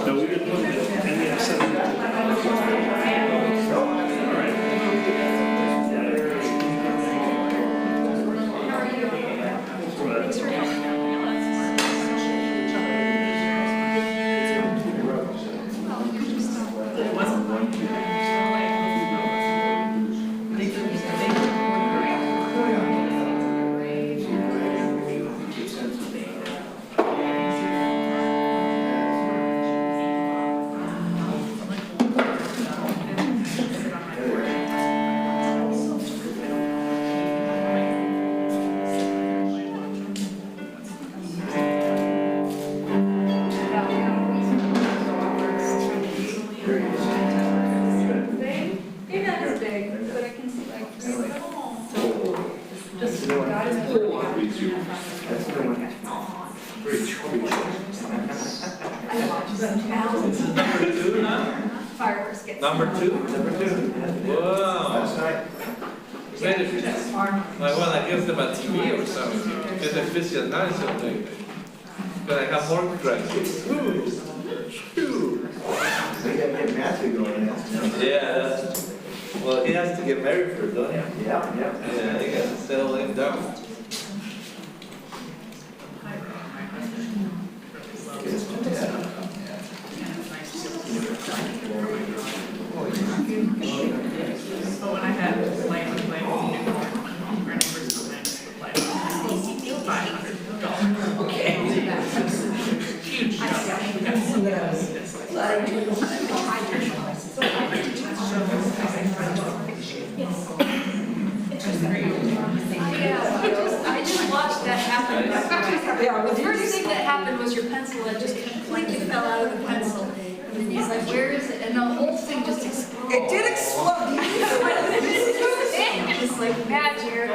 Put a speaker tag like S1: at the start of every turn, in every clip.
S1: No, we didn't put it, and we have 7.
S2: Number two? Wow. Well, I guess them a TV or something. Because the aficionado or something. But I have more graduates. Yeah. Well, he has to get married first, don't he?
S3: Yeah.
S2: Yeah, he got to settle him down.
S4: So when I had playing with my $500. Okay. Huge
S5: I just watched that happen. The first thing that happened was your pencil had just completely fell out of the pencil. And then he's like, where is it? And the whole thing just exploded.
S6: It did explode.
S5: Just like magic.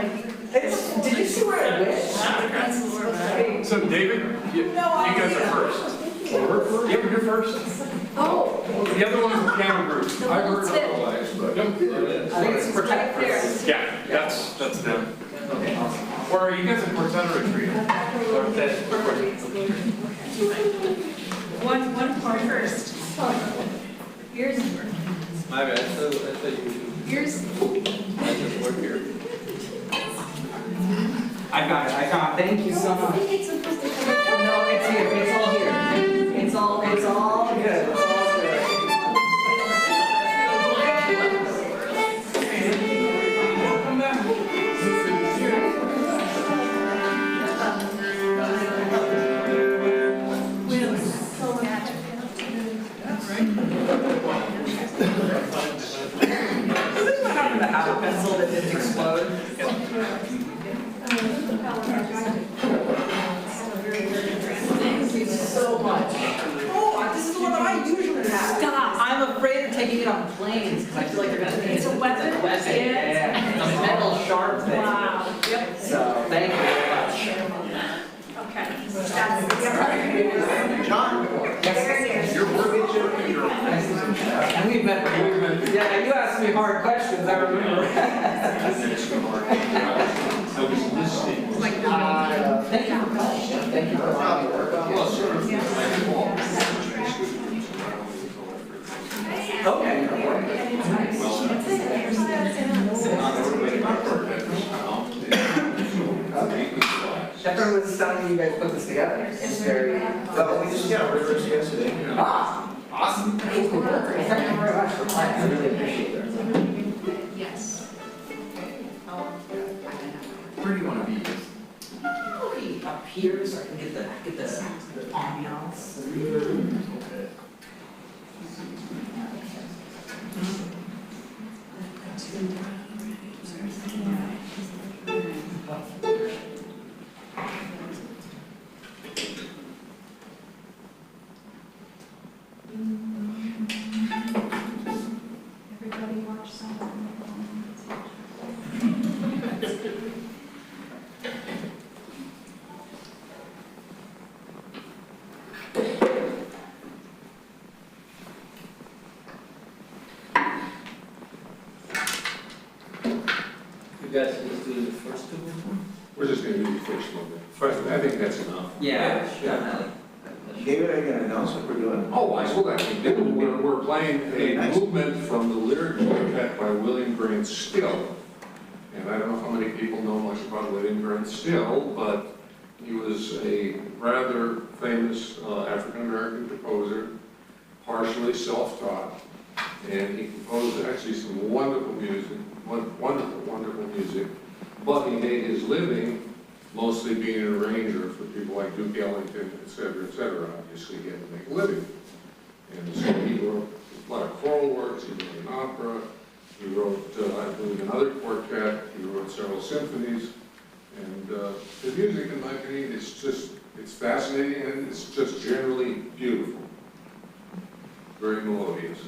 S6: Did you see where it went?
S7: So David, you guys are first. We're first? Yeah, you're first.
S5: Oh.
S7: The other one is the camera group. I've heard otherwise, but.
S6: I think it's protect first.
S7: Yeah, that's them. Or are you guys in Portana retreat?
S4: One part first.
S5: Here's
S2: My bad, I thought you
S5: here's
S2: I just work here.
S6: I got it. Thank you so much. No, it's here. It's all here. It's all good. It's all good. To have a pencil that didn't explode. Thank you so much. Oh, this is the one that I usually have.
S5: Stop.
S6: I'm afraid of taking it on planes because I feel like they're going to think
S5: It's a weapon?
S6: It's a weapon. Yeah. A metal sharp thing.
S5: Wow. Yep.
S6: So thank you very much.
S5: Okay.
S3: John,
S7: You're working your
S6: And we've met. Yeah, you asked me hard questions. I remember. Thank you. Thank you for allowing me to work on this. Okay. Everyone was telling me you guys put this together. It's very.
S3: we just rehearsed yesterday.
S6: Awesome. Thank you very much for playing. I really appreciate it.
S5: Yes.
S7: Where do you want to be?
S6: Probably up here so I can get the ambiance.
S5: Everybody watch something.
S2: You guys just do the first two?
S7: We're just going to do the first one. First, I think that's enough.
S6: Yeah, definitely.
S3: David, are you gonna announce what we're doing?
S7: Oh, I will actually do. We're playing
S3: Very
S7: a
S3: nice.
S7: movement from the lyric quartet by William Grant Still. And I don't know how many people know much about William Grant Still, but he was a rather famous African-American composer, partially self-taught, and he composed actually some wonderful music, wonderful music, but he made his living mostly being an arranger for people like Duke Ellington, et cetera, obviously he had to make a living. And so he wrote a lot of choral works, he wrote an opera, he wrote, I believe, another quartet, he wrote several symphonies, and his music, in my opinion, it's fascinating and it's just generally beautiful. Very melodious.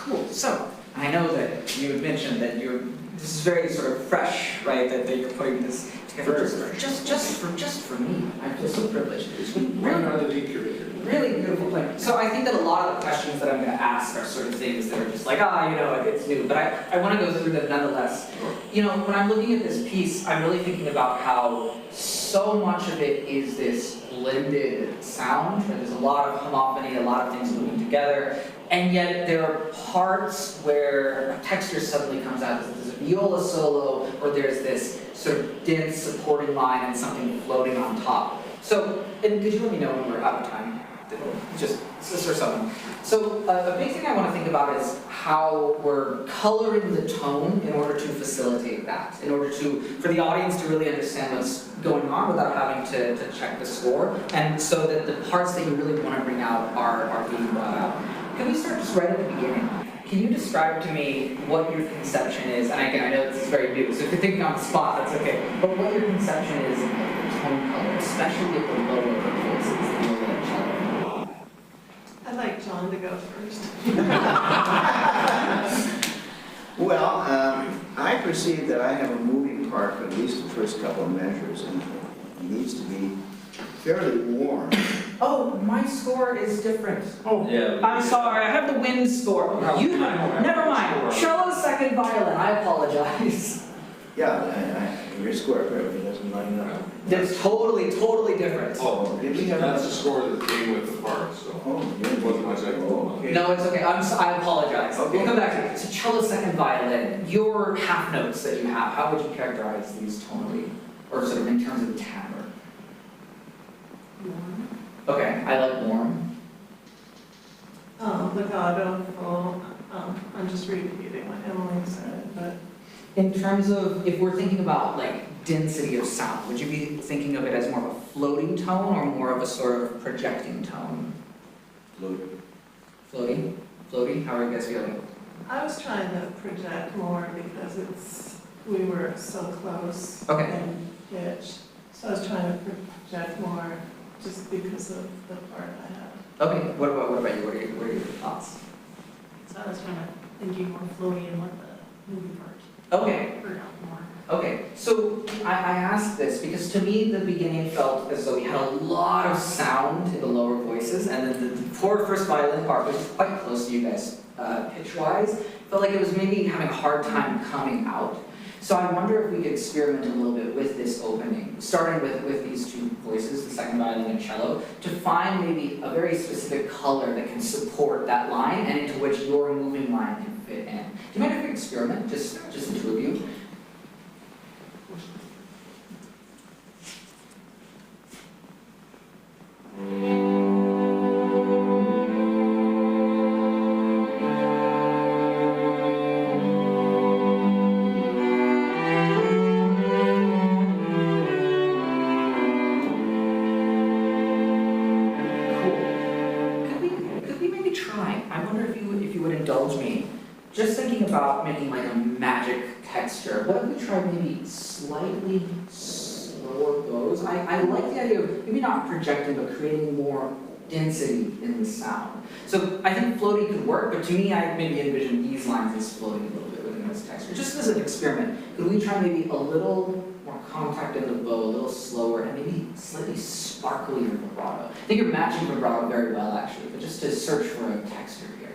S6: Cool. So I know that you had mentioned that this is very sort of fresh, right? That you're putting this together just for me. I feel so privileged.
S7: Right out of the curator.
S6: Really beautiful playing. So I think that a lot of the questions that I'm going to ask are sort of things that are just like, it's new. But I want to go through them nonetheless. You know, when I'm looking at this piece, I'm really thinking about how so much of it is this blended sound. And there's a lot of homophony, a lot of things moving together. And yet there are parts where a texture suddenly comes out. There's a viola solo, or there's this sort of dense supporting line and something floating on top. So, and could you let me know when we're out of time? Just or something. So a big thing I want to think about is how we're coloring the tone in order to facilitate that, in order for the audience to really understand what's going on without having to check the score, and so that the parts that you really want to bring out are being brought out. Can we start just right at the beginning? Can you describe to me what your conception is? And again, I know this is very new, so if you're thinking on the spot, that's okay. But what your conception is of the tone color, especially at the lower voices, the viola and cello.
S8: I'd like John to go first.
S3: Well, I perceive that I have a moving part for at least the first couple of measures, and it needs to be fairly warm.
S6: Oh, my score is different.
S1: Oh,
S2: Yeah.
S6: I'm sorry, I have the wind score. You have, never mind. Cello, second violin, I apologize.
S3: Yeah, your score apparently doesn't line up.
S6: That's totally different.
S7: Oh,
S3: Did we have
S7: that's
S3: another?
S7: the score that came with the part, so
S3: Oh,
S7: it wasn't my second one.
S3: okay.
S6: No, it's okay, I apologize.
S3: Okay.
S6: We'll come back to it. So cello, second violin, your half notes that you have, how would you characterize these tonally? Or sort of in terms of timbre? Okay, I like warm.
S8: Legato, full. I'm just repeating what Emily said, but
S6: In terms of, if we're thinking about like density of sound, would you be thinking of it as more of a floating tone or more of a sort of projecting tone? Floating? Floating? How are you guys feeling?
S8: I was trying to project more because we were so close
S6: Okay.
S8: in pitch. So I was trying to project more just because of the part I had.
S6: Okay, what about you? What are your thoughts?
S9: So I was trying to thinking more flowy and what the movie part.
S6: Okay.
S9: Bring out more.
S6: Okay, so I asked this because to me the beginning felt as though we had a lot of sound in the lower voices, and then the poor first violin part, which is quite close to you guys pitch-wise, felt like it was maybe having a hard time coming out. So I wonder if we could experiment a little bit with this opening, starting with these two voices, the second violin and cello, to find maybe a very specific color that can support that line and into which your moving line can fit in. Do you mind if we experiment, just the two of you? Just thinking about making like a magic texture, what if we try maybe slightly slower bows? I like the idea of maybe not projecting, but creating more density in the sound. So I think floating could work, but to me, I maybe envision these lines as floating a little bit within this texture. Just as an experiment, could we try maybe a little more contact in the bow, a little slower, and maybe slightly sparklier vibrato? I think you're matching vibrato very well, actually, but just to search for a texture here.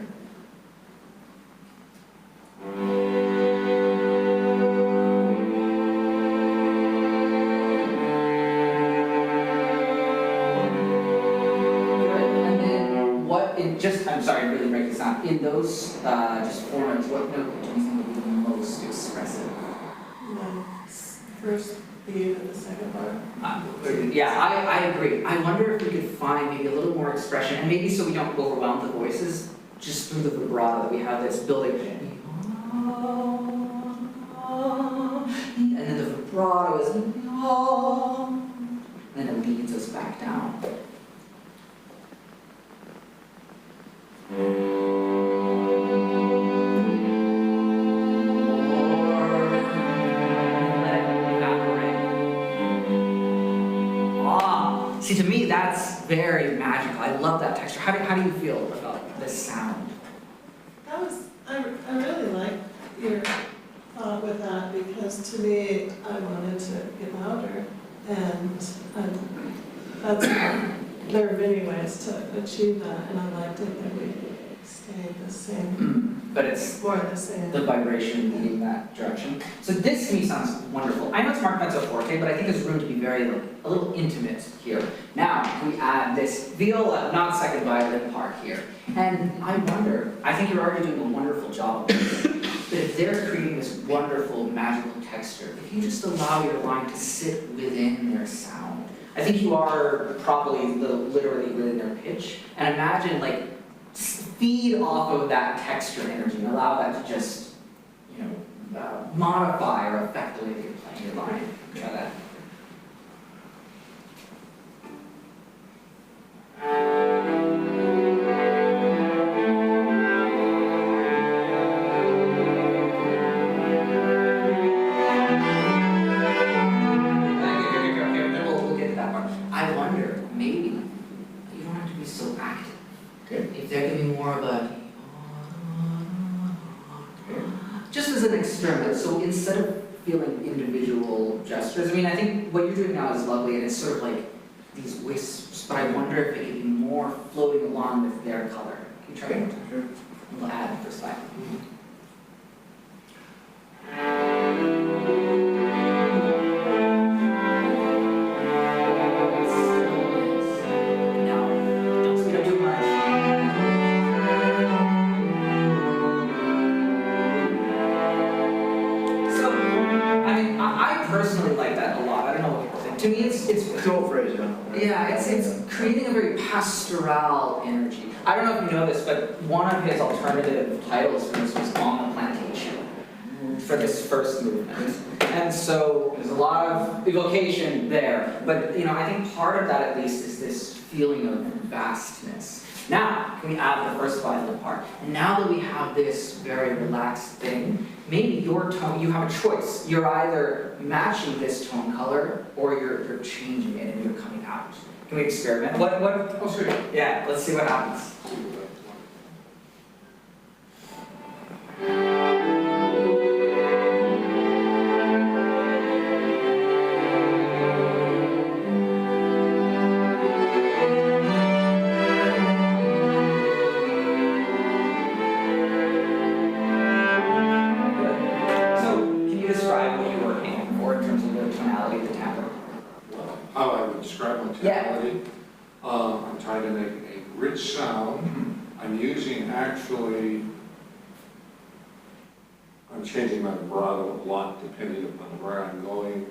S6: I'm sorry, I really break this down. In those just formats, what note do you think would be the most expressive?
S8: First beat of the second part.
S6: Yeah, I agree. I wonder if we could find maybe a little more expression, and maybe so we don't overwhelm the voices, just through the vibrato that we have this building. And then the vibrato is, and then it leads us back down. See, to me, that's very magical. I love that texture. How do you feel about this sound?
S8: That was I really like your thought with that, because to me, I wanted to get louder, and that's, there are many ways to achieve that, and I liked it that we stayed the same,
S6: But it's
S8: more the same.
S6: the vibration leading that direction. So this to me sounds wonderful. I know it's Mark Mezzo Forte, but I think there's room to be very, like, a little intimate here. Now, we add this viola, not second violin part here. And I wonder, I think you're already doing a wonderful job of this, but if they're creating this wonderful, magical texture, if you just allow your line to sit within their sound, I think you are probably literally within their pitch. And imagine, like, feed off of that texture energy and allow that to just, you know, modify or affect the way that you're playing your line. Try that. Okay, we'll get to that part. I wonder, maybe, you don't have to be so active.
S3: Okay.
S6: If there can be more of a, just as an experiment, so instead of feeling individual gestures, I mean, I think what you're doing now is lovely, and it's sort of like these wisps, but I wonder if it could be more floating along with their color. Can you try one more time?
S3: Sure.
S6: We'll add for slide. No, don't speed up too much. So, I mean, I personally like that a lot. I don't know what people think. To me, it's
S3: Cool phrase, huh?
S6: yeah, it's creating a very pastoral energy. I don't know if you know this, but one of his alternative titles for this was On the Plantation, for this first movement. And so there's a lot of evocation there. But, you know, I think part of that at least is this feeling of vastness. Now, can we add the first violin part? And now that we have this very relaxed thing, maybe your tone, you have a choice. You're either matching this tone color or you're changing it and you're coming out. Can we experiment? What?
S7: I'll see.
S6: Yeah, let's see what happens. So, can you describe what you were aiming for in terms of the tonality of the timbre?
S7: Well, how I would describe my
S6: Yeah.
S7: tonality, I'm trying to make a rich sound. I'm using actually, I'm changing my vibrato a lot depending upon where I'm going,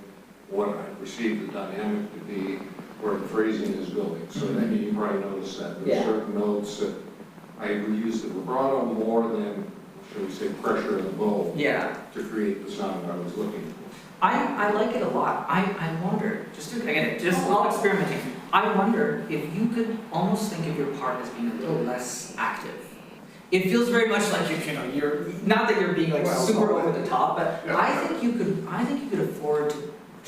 S7: what I perceive the dynamic to be, where the phrasing is going. So then you probably notice that
S6: Yeah.
S7: there's certain notes that I would use the vibrato more than, shall we say, pressure in the bow
S6: Yeah.
S7: to create the sound I was looking for.
S6: I like it a lot. I wonder, all experimenting, I wonder if you could almost think of your part as being a little less active. It feels very much like you're not that you're being like
S7: Well,
S6: super over the top, but
S7: yeah.
S6: I think you could afford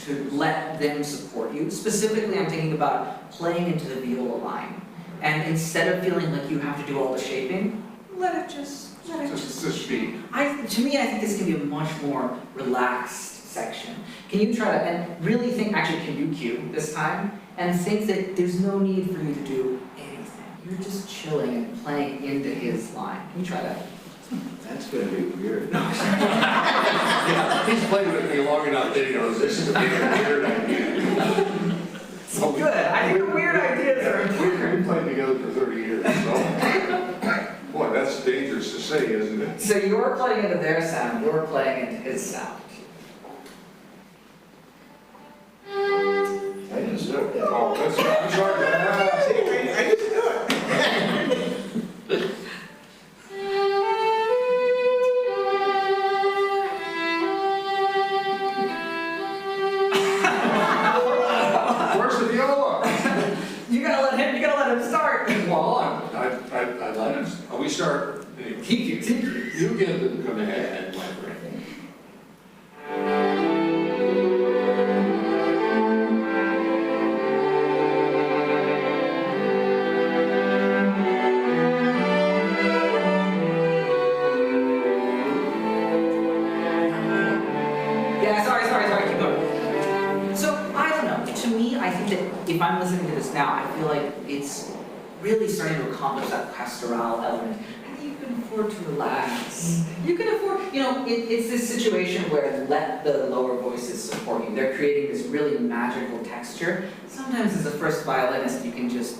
S6: to let them support you. Specifically, I'm thinking about playing into the viola line. And instead of feeling like you have to do all the shaping, let it just
S7: speak.
S6: to me, I think this can be a much more relaxed section. Can you try to, and really think, actually, can you cue this time? And think that there's no need for you to do anything. You're just chilling and playing into his line. Can you try that?
S3: That's gonna be weird.
S7: Yeah, he's played with me long enough that he knows this is a weird idea.
S6: So good. I think weird ideas are important.
S7: We've played together for 30 years, so. Boy, that's dangerous to say, isn't it?
S6: So you're playing into their sound, you're playing into his sound.
S3: I just do it.
S7: Oh, that's, I'm sorry.
S3: I just do it.
S7: Where's the viola?
S6: You gotta let him start.
S7: Well, I let him, we start, anyway.
S6: Teach you.
S7: You give the command, my friend.
S6: that if I'm listening to this now, I feel like it's really starting to accomplish that pastoral element. I think you can afford to relax. You can afford, it's this situation where let the lower voices support you. They're creating this really magical texture. Sometimes as a first violinist, you can just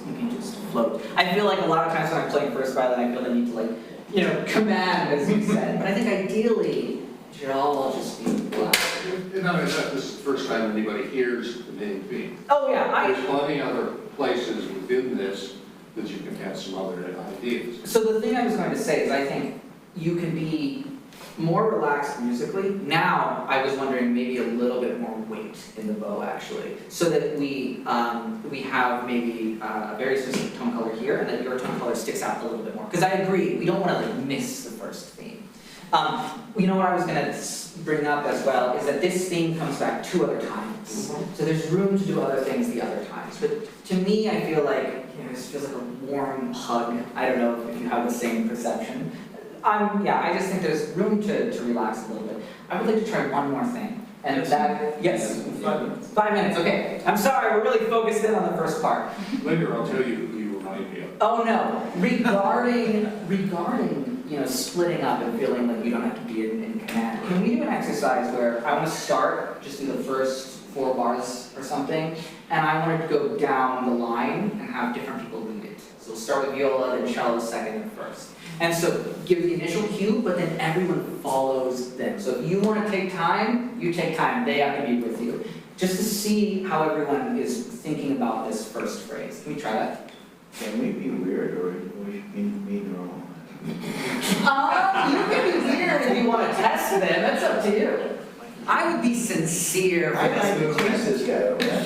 S6: float. I feel like a lot of times when I'm playing first violin, I feel the need to command, as you said. But I think ideally, it should all just be relaxed.
S7: And not only that, this is the first time anybody hears the main theme.
S6: Oh yeah,
S7: There's plenty other places within this that you can have some other ideas.
S6: So the thing I was going to say is I think you can be more relaxed musically. Now, I was wondering maybe a little bit more weight in the bow actually, so that we have maybe a very specific tone color here, and that your tone color sticks out a little bit more. Because I agree, we don't want to miss the first theme. What I was going to bring up as well is that this theme comes back 2 other times. So there's room to do other things the other times. But to me, I feel like this feels like a warm hug. I don't know if you have the same perception. I just think there's room to relax a little bit. I would like to try one more thing. And yes.
S2: 5 minutes.
S6: 5 minutes, okay. I'm sorry, we're really focused in on the first part.
S7: Later, I'll tell you who you remind me of.
S6: Oh no, regarding splitting up and feeling like you don't have to be in command, can we do an exercise where I want to start, just do the first 4 bars or something, and I want to go down the line and have different people lead it. So we'll start with viola, then cello second and first. And so give the initial cue, but then everyone follows them. So if you want to take time, you take time. They have to be with you. Just to see how everyone is thinking about this first phrase. Can we try that?
S3: Can we be weird or we be normal?
S6: You can be weird if you want to test them. That's up to you. I would be sincere for
S3: I
S6: this
S3: might
S6: movement.
S3: tease this guy over that.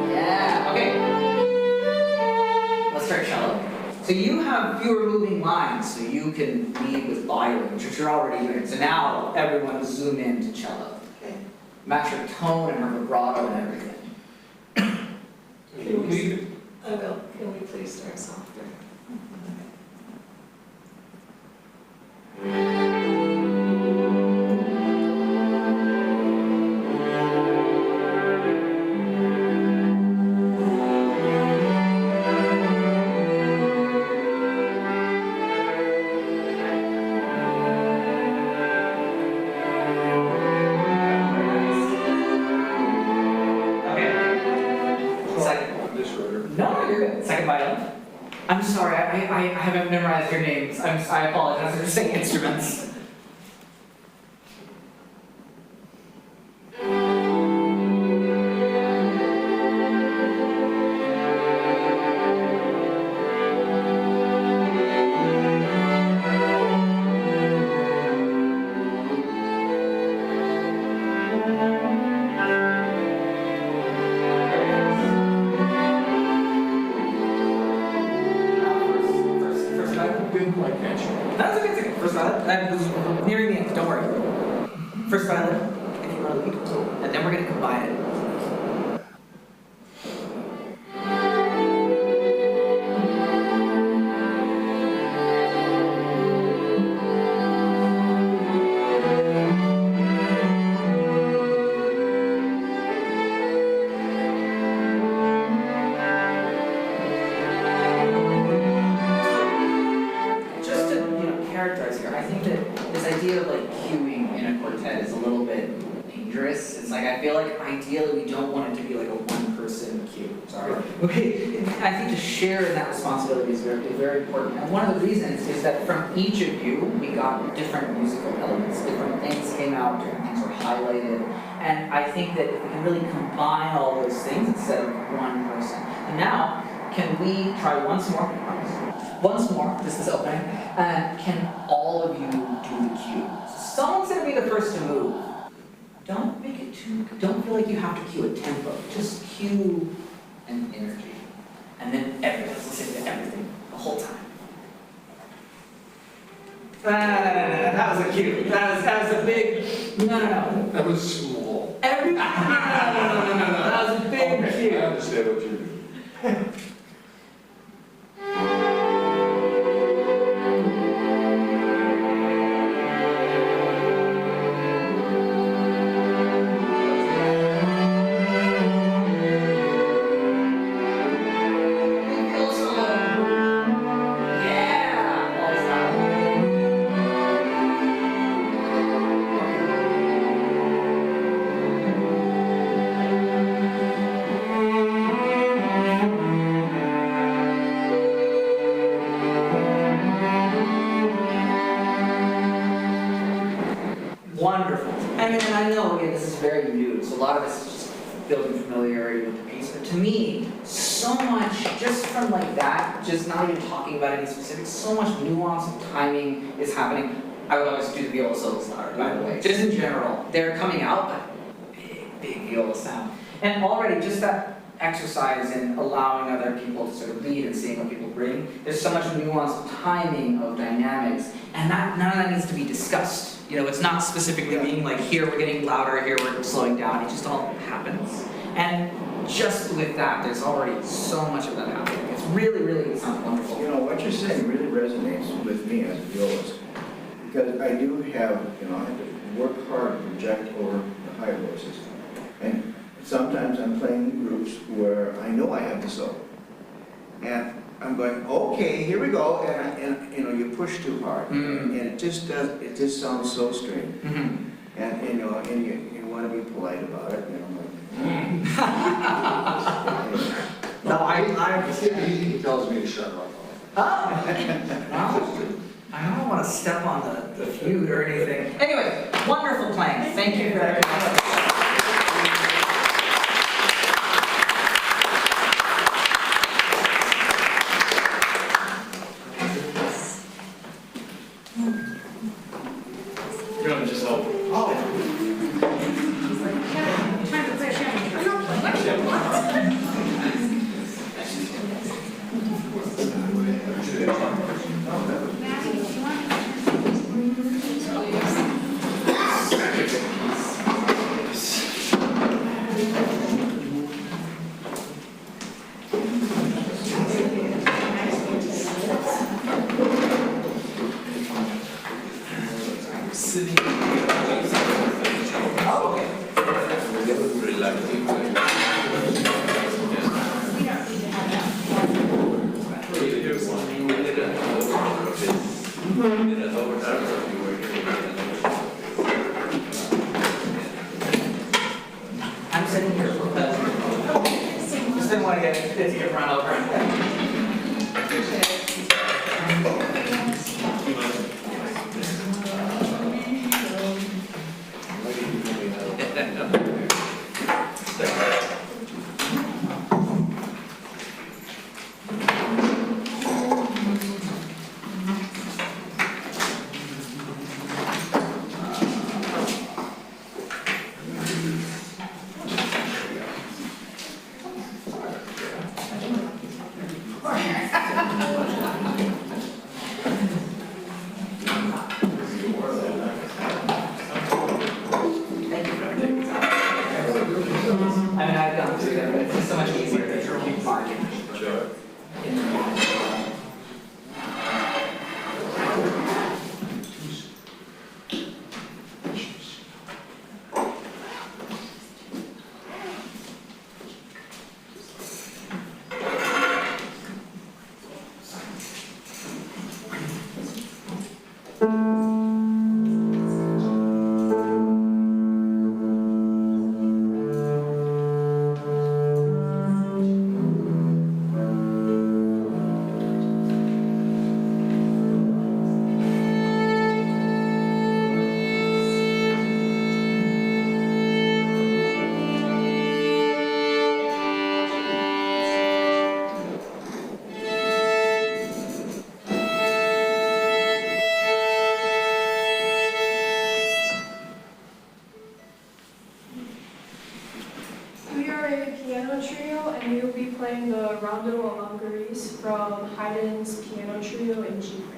S6: Yeah, okay. Let's start cello. So you have fewer moving lines, so you can lead with violin, which you're already doing. So now everyone zoom in to cello.
S8: Okay.
S6: Match her tone and her vibrato and everything.
S8: I will. Can we please start softer?
S6: No, you're good. Second violin. I'm sorry, I haven't memorized your names. I apologize. I'm just saying instruments. First violin.
S7: Didn't quite catch it.
S6: That was a good thing. First violin. I was nearing the end. Don't worry. First violin, if you want to lead. And then we're going to combine it. Just to characterize here, I think that this idea of cueing in a quartet is a little bit dangerous. It's I feel like ideally we don't want it to be like a one-person cue. Sorry. Okay. I think to share in that responsibility is very important. And one of the reasons is that from each of you, we got different musical elements. Different things came out, different things were highlighted. And I think that if we can really combine all those things instead of one person. And now, can we try once more? Once more, this is opening. And can all of you do the cue? Someone's going to be the first to move. Don't make it don't feel like you have to cue a tempo. Just cue an energy. And then everyone's listening to everything the whole time. That was a cue. That was a big, no.
S7: That was small.
S6: That was a big
S7: Okay,
S6: cue.
S7: I understand what you're doing.
S6: Yeah! Always loud. Wonderful. And I know, again, this is very new, so a lot of this is just building familiarity with the piece. But to me, so much, just from like that, just not even talking about any specifics, so much nuance and timing is happening. I would always do the viola solos louder, by the way. Just in general, they're coming out, but big viola sound. And already, just that exercise in allowing other people to sort of lead and seeing what people bring, there's so much nuance of timing, of dynamics, and none of that needs to be discussed. You know, it's not specifically being like, here we're getting louder, here we're slowing down, it just all happens. And just with that, there's already so much of that happening. It's really, it sounds wonderful.
S3: You know, what you're saying really resonates with me as a violist. Because I do have, you know, I have to work hard to project over the higher voices. And sometimes I'm playing in groups where I know I have the solo. And I'm going, okay, here we go, and you know, you push too hard. And it just sounds so strange. And you know, and you want to be polite about it, you know, like,
S6: No,
S7: He tells me to shut up.
S6: I don't want to step on the feud or anything. Anyway, wonderful playing. Thank you very much.
S2: You're gonna just help.
S6: I'm sitting here for just didn't want to get run over. I mean, I've gone through them, but it's just so much easier to keep marking.
S2: Sure.
S10: We are a piano trio, and we will be playing the Rondo of Ungaries from Haydn's Piano Trio in G minor.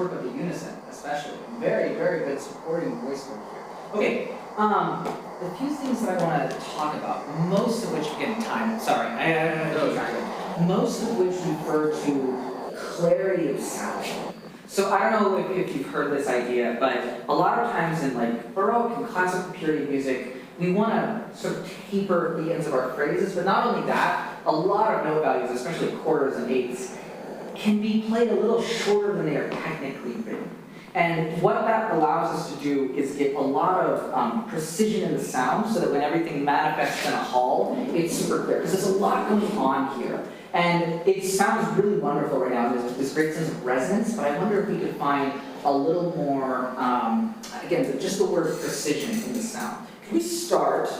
S6: work of the unison, especially. Very, very good supporting voice work here. Okay, a few things that I want to talk about, most of which, again, time, sorry, most of which refer to clarity of sound. So I don't know if you've heard this idea, but a lot of times in like Baroque and classical period music, we want to sort of taper the ends of our phrases, but not only that, a lot of note values, especially quarters and eighths, can be played a little shorter than they are technically written. And what that allows us to do is get a lot of precision in the sound so that when everything manifests in a hall, it's super clear. Because there's a lot going on here. And it sounds really wonderful right now. There's this great sense of resonance, but I wonder if we could find a little more, again, just the word precision in the sound. Can we start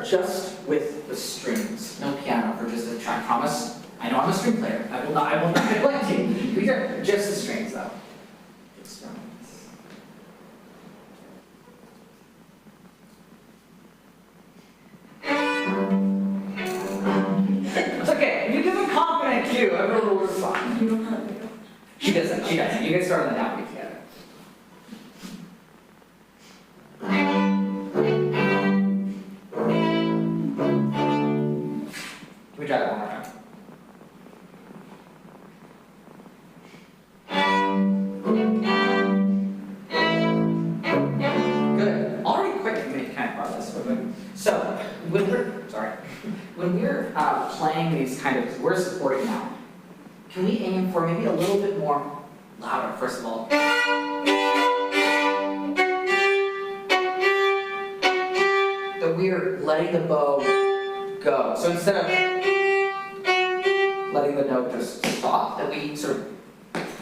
S6: just with the strings? No piano for just a track, promise? I know I'm a string player. I will not neglect you. Can we start just the strings though? It's okay. If you give a confident cue, everyone will respond.
S8: You don't have to go.
S6: She doesn't. You guys start on the downbeat together. Can we try that one more time? Good. Already quick to make kind of progress. So, when we're playing these kind of, we're supporting now, can we aim for maybe a little bit more louder, first of all? That we're letting the bow go. So instead of letting the note just stop, that we sort of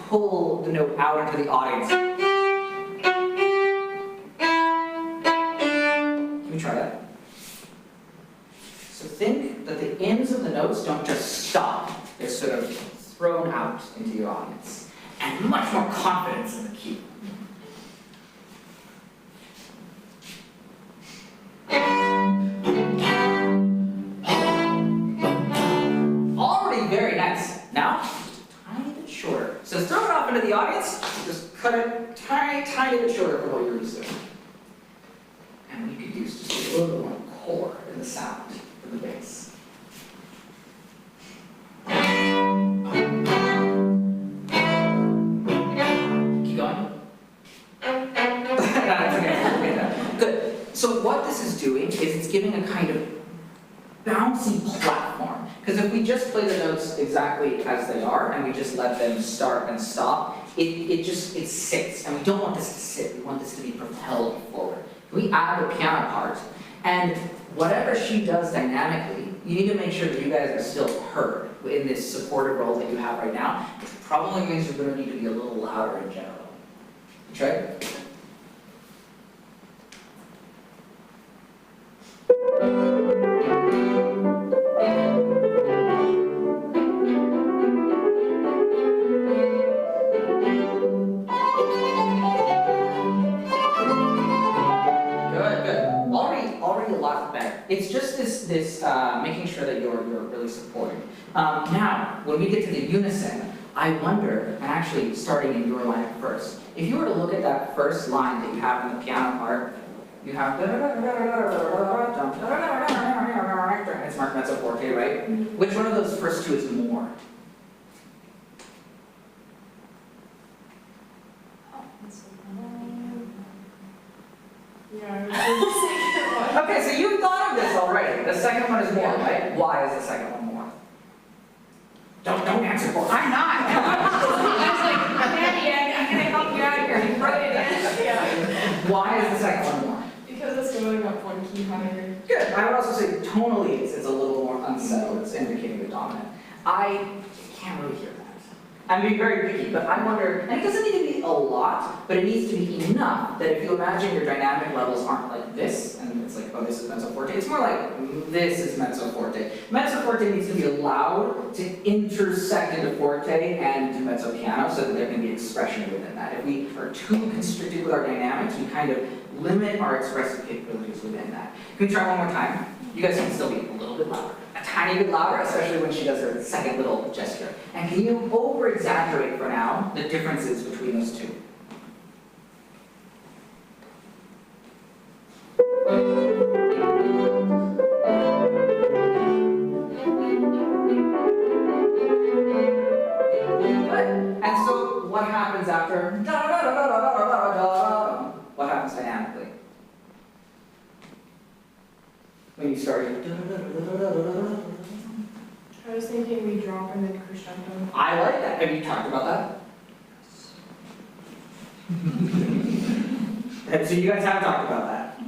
S6: pull the note out into the audience. Can we try that? So think that the ends of the notes don't just stop, they're sort of thrown out into your audience. And much more confidence in the cue. Already very nice. Now, just a tiny bit shorter. So throw it off into the audience, just cut it tiny bit shorter from what you're used to. And we could use just a little more core in the sound for the bass. Keep going. Good. So what this is doing is it's giving a kind of bouncy platform. Because if we just play the notes exactly as they are and we just let them start and stop, it sits. And we don't want this to sit. We want this to be propelled forward. We add the piano part, and whatever she does dynamically, you need to make sure that you guys are still heard in this supportive role that you have right now, which probably means you're going to need to be a little louder in general. Try it. Already a lot better. It's just this making sure that you're really supporting. Now, when we get to the unison, I wonder, and actually starting in your line first, if you were to look at that first line that you have in the piano part, you have it's marked mezzo forte, right? Which one of those first two is more? Okay, so you thought of this already. The second one is more, right? Why is the second one more? Don't answer for it.
S4: I'm not. I was like, Maddie, I'm gonna help you out here. You wrote it in. Yeah.
S6: Why is the second one more?
S10: Because it's going up one key higher.
S6: Good. I would also say tonally it's a little more unsettled. It's indicating the dominant. I can't really hear that. I'm being very picky, but I wonder, and it doesn't need to be a lot, but it needs to be enough that if you imagine your dynamic levels aren't like this, and it's like, oh, this is mezzo forte, it's more like, this is mezzo forte. Mezzo forte needs to be allowed to intersect into forte and into mezzo piano so that there can be expression within that. If we are too constricted with our dynamics, we kind of limit our expressive capabilities within that. Can we try one more time? You guys can still be a little bit louder. A tiny bit louder, especially when she does her second little gesture. And can you over-exaggerate for now the differences between those two? And so what happens after? What happens dynamically? When you start.
S10: I was thinking we drop and then crescendo.
S6: I like that. Have you talked about that? So you guys have talked about that.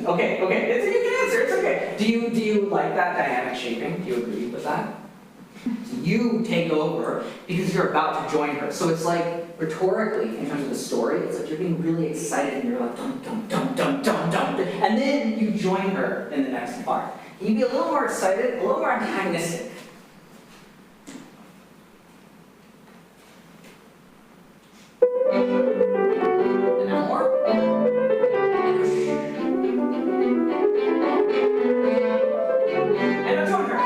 S6: Okay. You can answer. It's okay. Do you like that dynamic shaping? Do you agree with that? You take over because you're about to join her. So it's like, rhetorically, in terms of the story, it's like you're being really excited and you're like, dum, dum, dum, dum, dum, dum, and then you join her in the next part. Can you be a little more excited, a little more antagonistic? And now more? And now join her.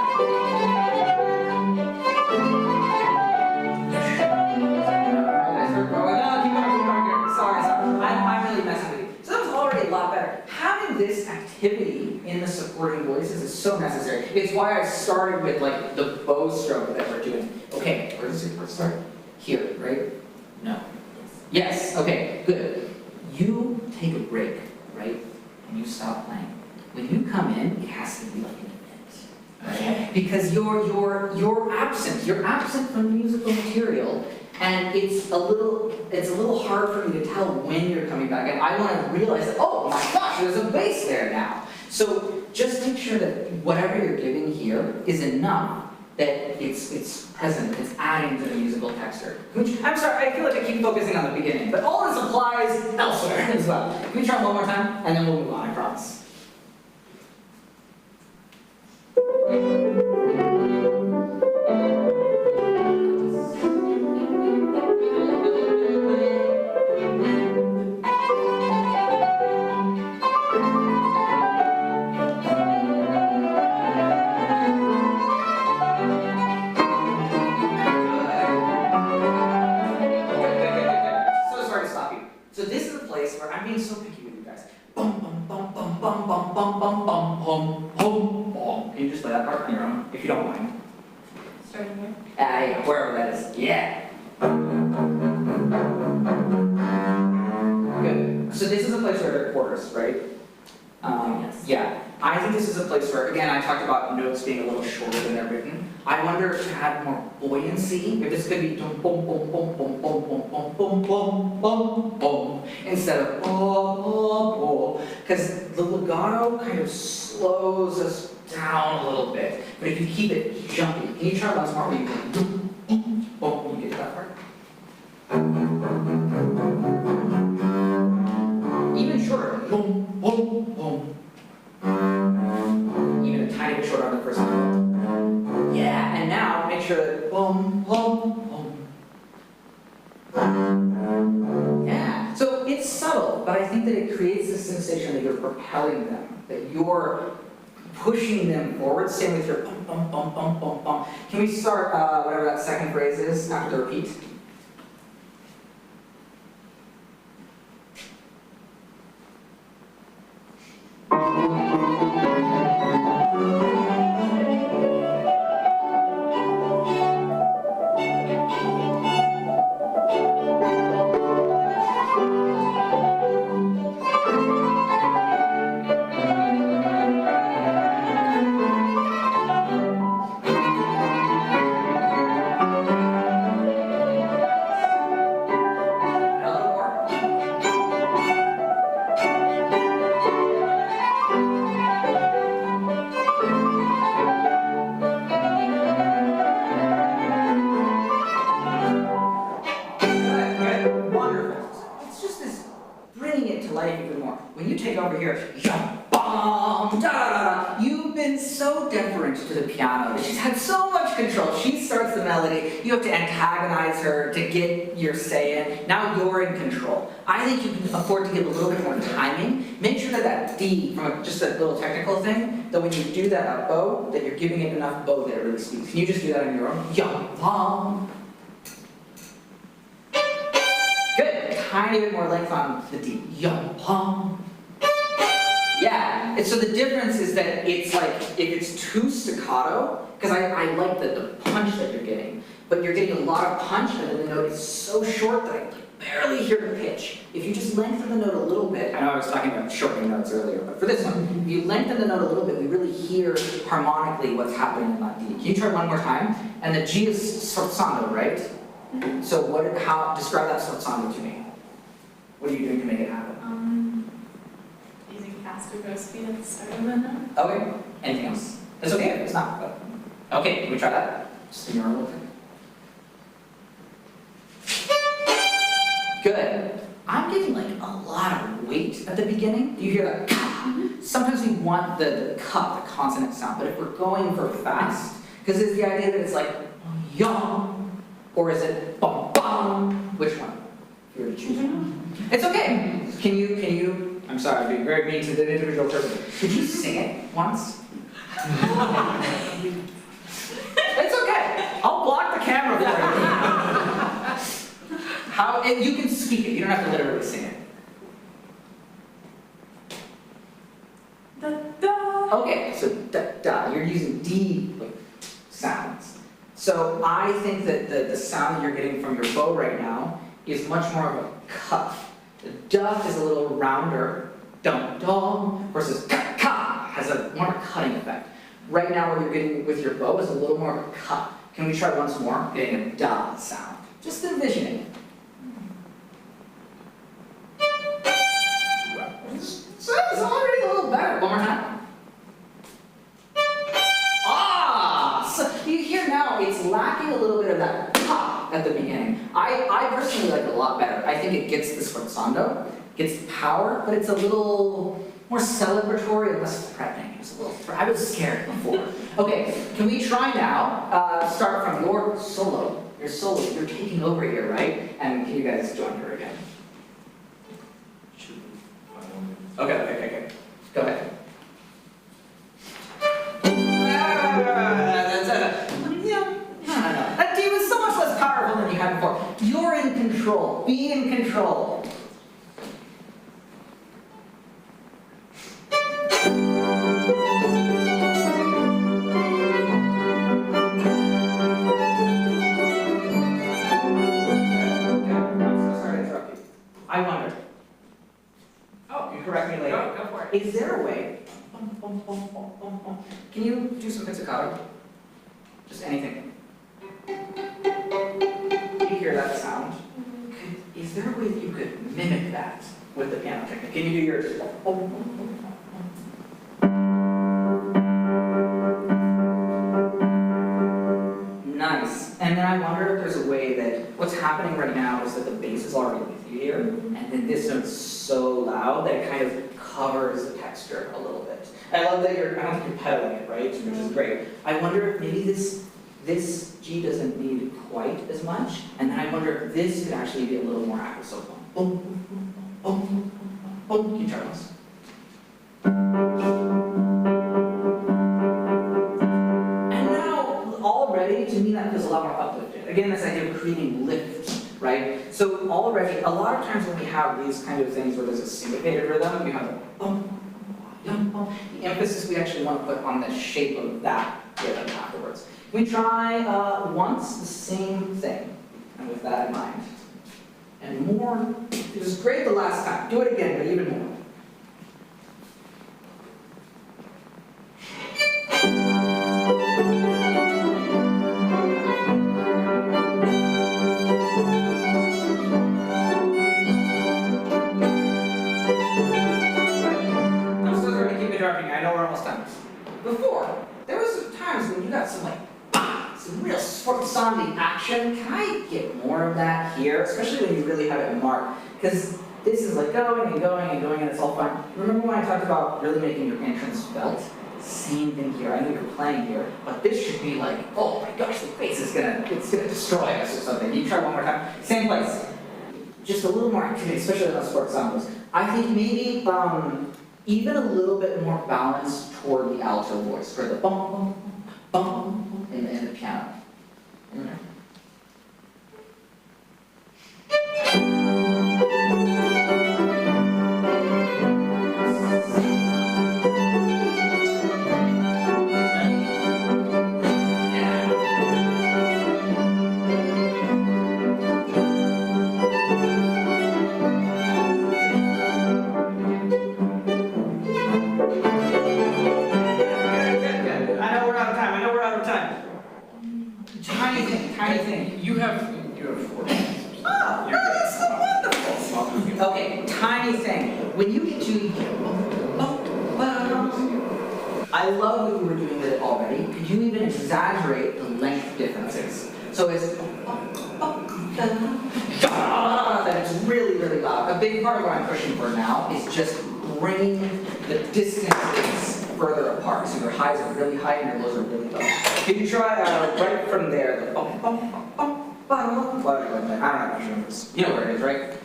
S6: I'm really messing with you. So that was already a lot better. Having this activity in the supporting voices is so necessary. It's why I started with like the bow stroke that we're doing. Okay, where does it start? Here, right? No. Yes, okay, good. You take a break, right? And you stop playing. When you come in, it has to be like an event. Okay? Because you're absent. You're absent from the musical material. And it's a little hard for me to tell when you're coming back. And I want to realize that, oh my gosh, there's a bass there now. So just make sure that whatever you're giving here is enough that it's present, it's adding to the musical texture. I'm sorry, I feel like I keep focusing on the beginning, but all this applies elsewhere as well. Can we try one more time? And then we'll move on, I promise. Can you just play that part on your own, if you don't mind?
S10: Starting here.
S6: Yeah, wherever that is. Yeah. Good. So this is a place where there are quarters, right?
S5: Yes.
S6: Yeah. I think this is a place where, again, I talked about notes being a little shorter than they're written. I wonder to add more buoyancy, if this could be boom, boom, boom, boom, boom, boom, boom, boom, boom, boom, boom, instead of boom, boom, boom, because the legato kind of slows us down a little bit. But if you keep it jumpy, can you try once more where you go boom, boom, boom, you get that part? Even shorter, boom, boom, boom. Even a tiny bit shorter on the first one. Yeah, and now make sure that boom, boom, boom. Yeah, so it's subtle, but I think that it creates this sensation that you're propelling them, that you're pushing them forward. Same with your bum, bum, bum, bum, bum, bum. Can we start whatever that second phrase is after the repeat? control. She starts the melody. You have to antagonize her to get your say in. Now you're in control. I think you can afford to give a little bit more timing. Make sure that that D, from just a little technical thing, that when you do that bow, that you're giving it enough bow that it really speaks. Can you just do that on your own? Yum, bum. Good. Tiny bit more length on the D. Yum, bum. Yeah, and so the difference is that it's like, if it's too staccato, because I like the punch that you're getting, but you're getting a lot of punch and then the note is so short that I can barely hear the pitch. If you just lengthen the note a little bit, I know I was talking about shortening notes earlier, but for this one, if you lengthen the note a little bit, we really hear harmonically what's happening in that D. Can you try one more time? And the G is sforzando, right? So describe that sforzando to me. What are you doing to make it happen?
S10: Using faster go speed at the start of the note.
S6: Okay, anything else? It's okay if it's not, but. Okay, can we try that? Just in your own little thing. Good. I'm getting like a lot of weight at the beginning. Do you hear that? Sometimes we want the cut, the consonant sound, but if we're going for fast, because it's the idea that it's like yum, or is it bum bum? Which one? If you were to choose one. It's okay. Can you, I'm sorry, I'm being very mean to the individual person. Could you sing it once? It's okay. I'll block the camera for you. And you can speak it. You don't have to literally sing it.
S10: Da da.
S6: Okay, so da da. You're using D sounds. So I think that the sound that you're getting from your bow right now is much more of a cuff. The duff is a little rounder, dum dum, versus ka ka has a more cutting effect. Right now, what you're getting with your bow is a little more of a cut. Can we try once more? Getting a da sound. Just envisioning it. So it's already a little better. One more time. So you hear now it's lacking a little bit of that pop at the beginning. I personally like it a lot better. I think it gets the sforzando, gets the power, but it's a little more celebratory and less threatening. I was scared before. Okay, can we try now? Start from your solo. Your solo, you're taking over here, right? And can you guys join her again? Okay. Go ahead. That D was so much less powerful than you had before. You're in control. Be in control. I wonder. Oh, you correct me later.
S4: Go for it.
S6: Is there a way? Can you do some pizzicato? Just anything. You hear that sound? Is there a way that you could mimic that with the piano technique? Can you do yours? Nice. And then I wonder if there's a way that what's happening right now is that the bass is already with you here, and then this note's so loud that it kind of covers the texture a little bit. I love that I don't think you're pedaling it, right? Which is great. I wonder if maybe this G doesn't need quite as much, and then I wonder if this could actually be a little more active. So boom, boom, boom, boom. Can you try this? Already, to me, that feels a lot more uplifted. Again, this idea of creating lift, right? So already, a lot of times when we have these kind of things where there's a syncopated rhythm, you have a bum, yum, bum. The emphasis we actually want to put on the shape of that rhythm afterwards. We try once the same thing, and with that in mind. And more. It was great the last time. Do it again, but even more. I know we're almost done. Before, there was times when you got some real sforzando action. Can I get more of that here? Especially when you really have it marked. Because this is like going and going and going and it's all fun. Remember when I talked about really making your entrance felt? Same thing here. I know you're playing here, but this should be like, oh my gosh, the bass is gonna destroy us or something. You try one more time. Same place. Just a little more activity, especially on the sports ensembles. I think maybe even a little bit more balance toward the alto voice, for the bum bum bum in the piano. Tiny thing.
S2: You have 4 minutes.
S6: Oh, that's wonderful. Okay, tiny thing. When you get to, I love that you were doing it already. Could you even exaggerate the length differences? So it's that it's really, really loud. A big part of what I'm pushing for now is just bringing the distances further apart. So your highs are really high and your lows are really low. Can you try right from there? The I don't know what it is. You know where it is, right?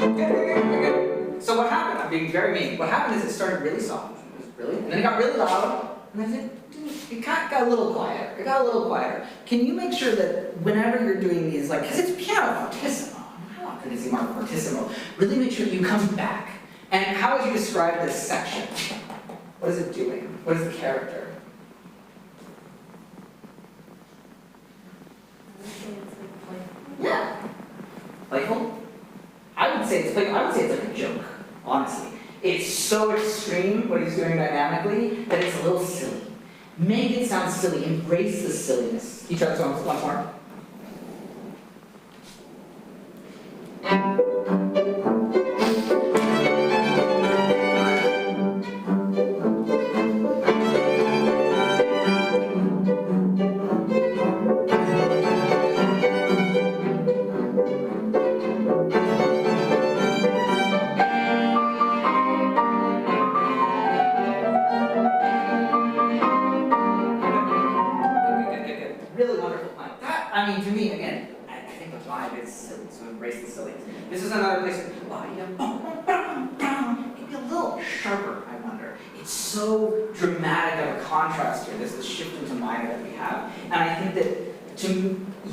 S6: Okay. So what happened? I'm being very mean. What happened is it started really soft, and then it got really loud, and then it got a little quieter. It got a little quieter. Can you make sure that whenever you're doing these, like, because it's piano fortissimo, not fortissimo, really make sure you come back. And how would you describe this section? What is it doing? What is the character? Yeah. Playful? I would say it's playful. I would say it's like a joke, honestly. It's so extreme, what he's doing dynamically, that it's a little silly. Make it sound silly. Embrace the silliness. Can you try this once more? Really wonderful playing. That, I mean, to me, again, I think the vibe is silly, so embrace the silliness. This is another place where, it could be a little sharper, I wonder. It's so dramatic of a contrast here. There's this shift into minor that we have. And I think that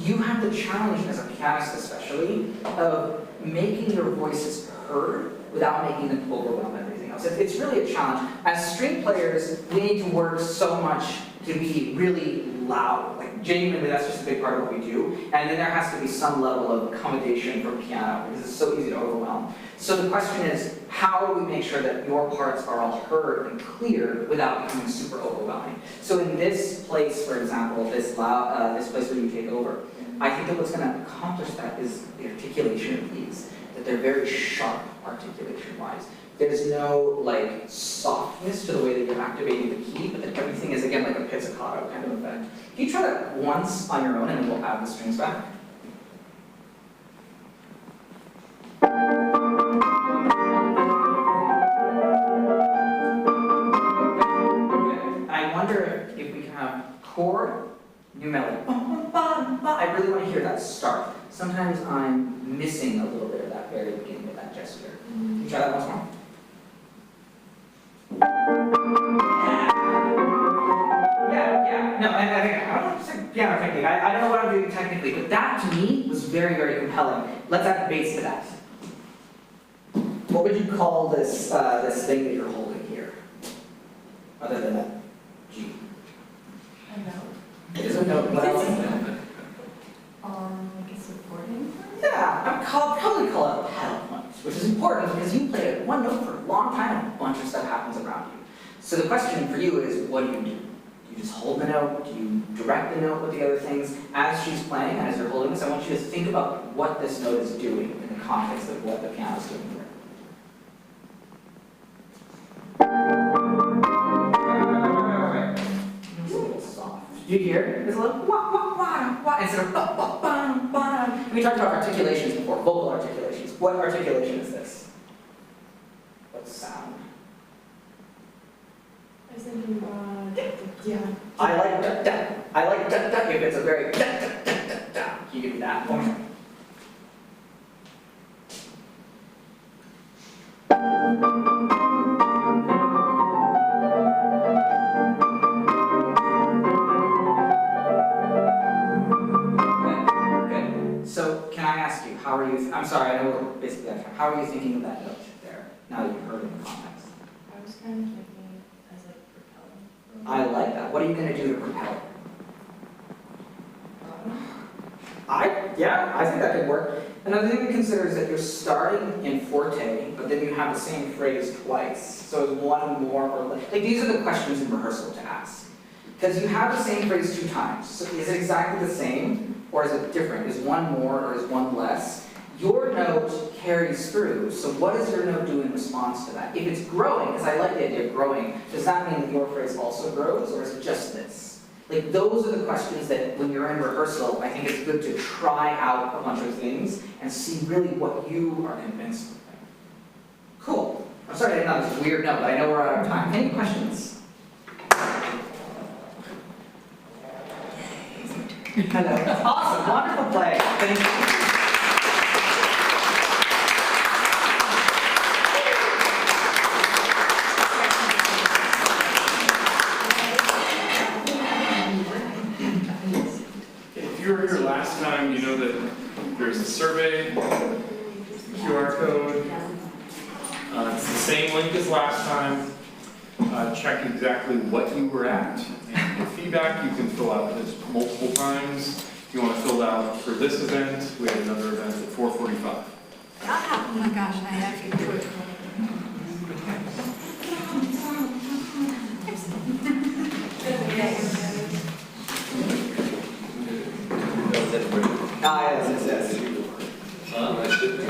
S6: you have the challenge, as a pianist especially, of making your voices heard without making them overwhelm everything else. It's really a challenge. As string players, we need to work so much to be really loud. Like, genuinely, that's just a big part of what we do. And then there has to be some level of accommodation for piano, because it's so easy to overwhelm. So the question is, how do we make sure that your parts are all heard and clear without becoming super overwhelming? So in this place, for example, this place where you take over, I think that what's going to accomplish that is the articulation of these, that they're very sharp articulation-wise. There's no, like, softness to the way that you're activating the key, but that everything is, again, like a pizzicato kind of effect. Can you try that once on your own, and then we'll add the strings back? I wonder if we can have chord, new melody. I really want to hear that start. Sometimes I'm missing a little bit of that very beginning of that gesture. Can you try that once more? Yeah. No, and I don't know if it's like piano technique. I don't know what I'm doing technically, but that to me was very, very compelling. Let's add bass to that. What would you call this this thing that you're holding here, other than that G?
S9: A note.
S6: It is a note. What else is it?
S9: Like a supporting.
S6: Yeah, I'd probably call it a pedal note, which is important because you play one note for a long time and a bunch of stuff happens around you. So the question for you is, what do? Do you just hold the note? Do you direct the note with the other things? As she's playing, as you're holding this, I want you to think about what this note is doing in the context of what the piano is doing here. Right. It's a little soft. Do you hear? It's a little wah, wah, wah, wah, instead of ba, ba, ba. bum, bum. We talked about articulations before, vocal articulations. What articulation is this? What sound?
S10: I was thinking, yeah.
S6: I like da da. I like da da if it's a very da da da da da. Can you give me that? One more. Good. So can I ask you, how are you? I'm sorry, I know we're basically out of time. How are you thinking of that note there? Now that you've heard it in context.
S10: I was kind of thinking as like propelling.
S6: I like that. What are you going to do to propel it? I think that could work. Another thing to consider is that you're starting in forte, but then you have the same phrase twice. So is one more or less? Like these are the questions in rehearsal to ask. Because you have the same phrase 2 times. So is it exactly the same or is it different? Is one more or is one less? Your note carries through. So what does your note do in response to that? If it's growing, because I like the idea of growing, does that mean that your phrase also grows or is it just this? Like those are the questions that when you're in rehearsal, I think it's good to try out a bunch of things and see really what you are convinced of. Cool. I'm sorry I didn't know this weird note, but I know we're out of time. Any questions? Hello. Awesome. Wonderful play. Thank you.
S1: If you were here last time, you know that there's a survey, QR code. It's the same link as last time. Check exactly what you were at. And the feedback you can fill out this multiple times. If you want to fill it out for this event, we have another event at 4:45.
S5: Oh my gosh, I have to do it.
S6: Yes.
S7: I should do.